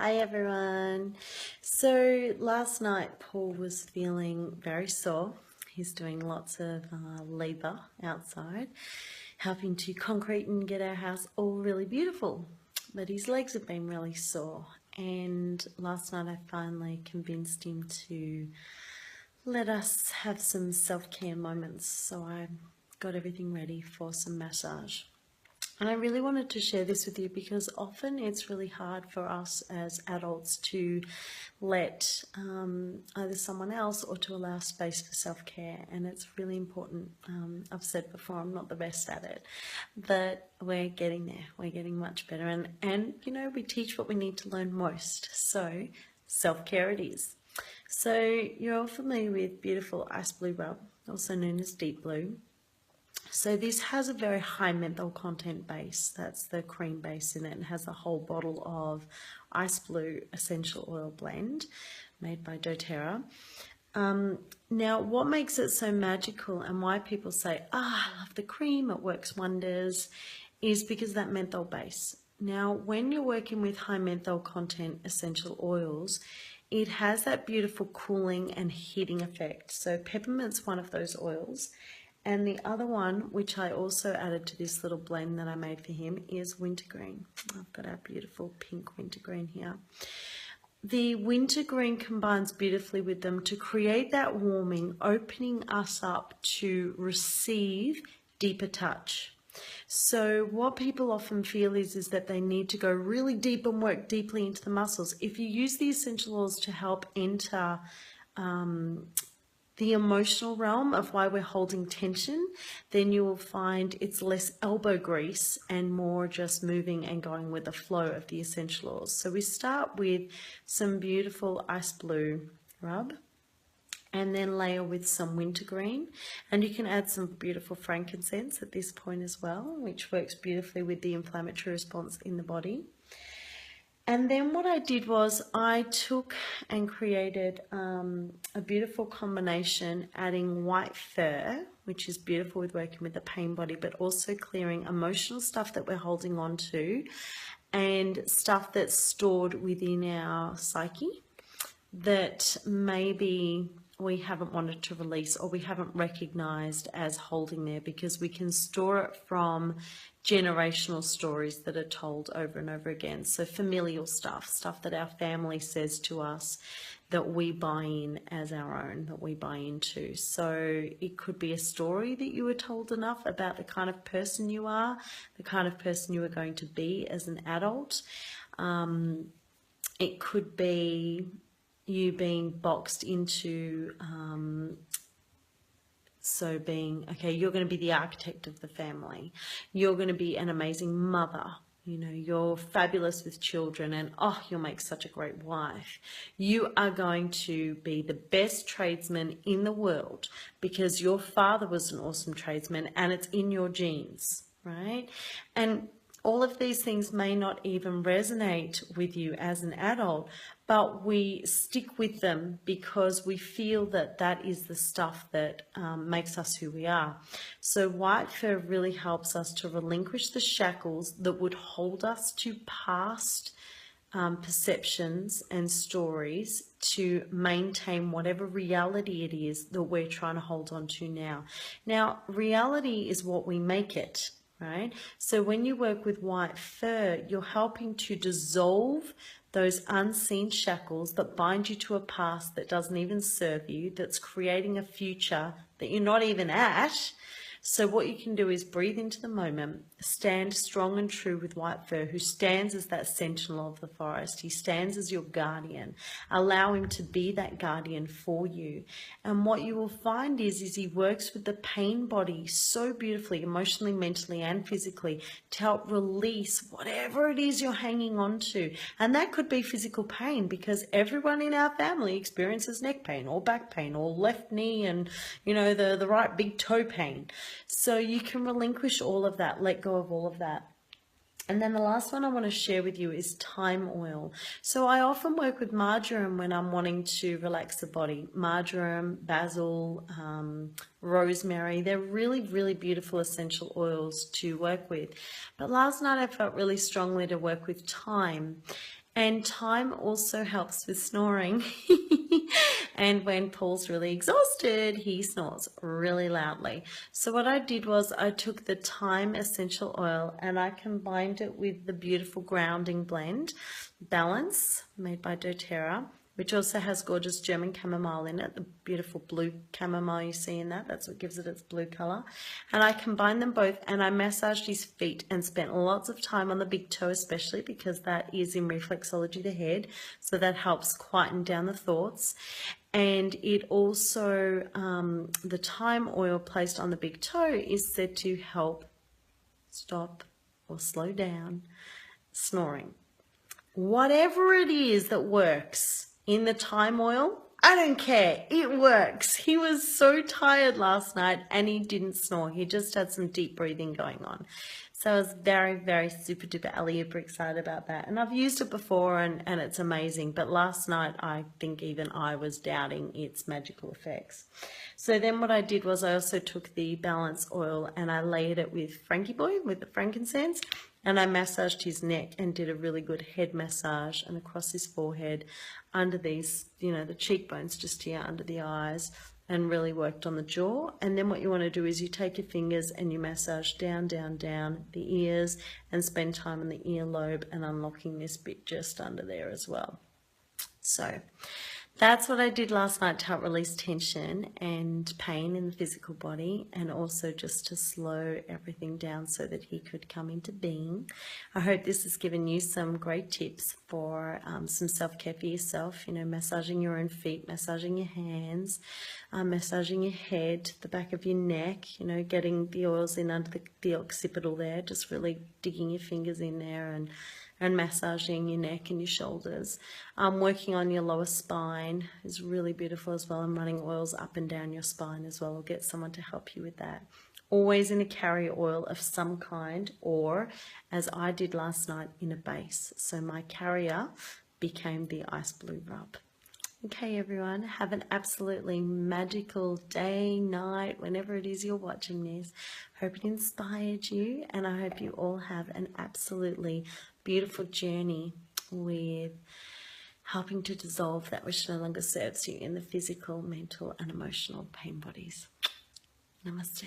Hi everyone. So last night Paul was feeling very sore. He's doing lots of labour outside, helping to concrete and get our house all really beautiful. But his legs have been really sore, and last night I finally convinced him to let us have some self-care moments. So I got everything ready for some massage. And I really wanted to share this with you because often it's really hard for us as adults to let either someone else or to allow space for self-care. And it's really important. I've said before, I'm not the best at it, but we're getting there. We're getting much better. And you know, we teach what we need to learn most. So self-care it is. So you're all familiar with beautiful ice blue rub, also known as deep blue. So this has a very high menthol content base. That's the cream base in it, and has a whole bottle of ice blue essential oil blend made by doTERRA. Now, what makes it so magical and why people say, I love the cream, it works wonders, is because of that menthol base. Now, when you're working with high menthol content essential oils, it has that beautiful cooling and heating effect. So peppermint's one of those oils. And the other one, which I also added to this little blend that I made for him, is wintergreen. I've got our beautiful pink wintergreen here. The wintergreen combines beautifully with them to create that warming, opening us up to receive deeper touch. So what people often feel is that they need to go really deep and work deeply into the muscles. If you use the essential oils to help enter the emotional realm of why we're holding tension, then you will find it's less elbow grease and more just moving and going with the flow of the essential oils. So we start with some beautiful ice blue rub, and then layer with some wintergreen, and you can add some beautiful frankincense at this point as well, which works beautifully with the inflammatory response in the body. And then what I did was I took and created a beautiful combination, adding white fur, which is beautiful with working with the pain body, but also clearing emotional stuff that we're holding on to and stuff that's stored within our psyche that maybe we haven't wanted to release or we haven't recognized as holding there, because we can store it from generational stories that are told over and over again. So familial stuff that our family says to us that we buy in as our own, that we buy into. So it could be a story that you were told enough about the kind of person you are, the kind of person you are going to be as an adult. It could be you being boxed into being, okay, you're going to be the architect of the family, you're going to be an amazing mother, you know, you're fabulous with children, and oh, you'll make such a great wife. You are going to be the best tradesman in the world because your father was an awesome tradesman and it's in your genes, right? And all of these things may not even resonate with you as an adult, but we stick with them because we feel that that is the stuff that makes us who we are. So white fur really helps us to relinquish the shackles that would hold us to past perceptions and stories to maintain whatever reality it is that we're trying to hold on to now. Now, reality is what we make it. Right? So when you work with white fur, you're helping to dissolve those unseen shackles that bind you to a past that doesn't even serve you, that's creating a future that you're not even at. So what you can do is breathe into the moment, stand strong and true with white fur, who stands as that sentinel of the forest. He stands as your guardian. Allow him to be that guardian for you. And what you will find is he works with the pain body so beautifully, emotionally, mentally, and physically, to help release whatever it is you're hanging on to. And that could be physical pain, because everyone in our family experiences neck pain or back pain or left knee and, you know, the right big toe pain. So you can relinquish all of that, let go of all of that. And then the last one I want to share with you is thyme oil. So I often work with marjoram when I'm wanting to relax the body. Marjoram, basil, rosemary, they're really, really beautiful essential oils to work with. But last night I felt really strongly to work with thyme. And thyme also helps with snoring. And when Paul's really exhausted, he snores really loudly. So what I did was I took the thyme essential oil and I combined it with the beautiful grounding blend, Balance, made by doTERRA, which also has gorgeous German chamomile in it, the beautiful blue chamomile you see in that. That's what gives it its blue color. And I combined them both and I massaged his feet and spent lots of time on the big toe, especially because that is in reflexology, the head. So that helps quieten down the thoughts. And it also, the thyme oil placed on the big toe is said to help stop or slow down snoring. Whatever it is that works in the thyme oil, I don't care. It works. He was so tired last night and he didn't snore. He just had some deep breathing going on. So I was very, very super duper super excited about that. And I've used it before and it's amazing. But last night, I think even I was doubting its magical effects. So then what I did was I also took the Balance oil and I layered it with Frankie Boy, with the frankincense. And I massaged his neck and did a really good head massage and across his forehead, under these, you know, the cheekbones just here under the eyes, and really worked on the jaw. And then what you want to do is you take your fingers and you massage down, down, down the ears and spend time on the earlobe and unlocking this bit just under there as well. So that's what I did last night to help release tension and pain in the physical body, and also just to slow everything down so that he could come into being. I hope this has given you some great tips for some self-care for yourself, you know, massaging your own feet, massaging your hands, massaging your head, the back of your neck, you know, getting the oils in under the occipital there, just really digging your fingers in there and massaging your neck and your shoulders. Working on your lower spine is really beautiful as well, and running oils up and down your spine as well. Or get someone to help you with that. Always in a carrier oil of some kind, or as I did last night, in a base. So my carrier became the ice blue rub. Okay, everyone, have an absolutely magical day, night, whenever it is you're watching this. Hope it inspired you, and I hope you all have an absolutely beautiful journey with helping to dissolve that which no longer serves you in the physical, mental, and emotional pain bodies. Namaste.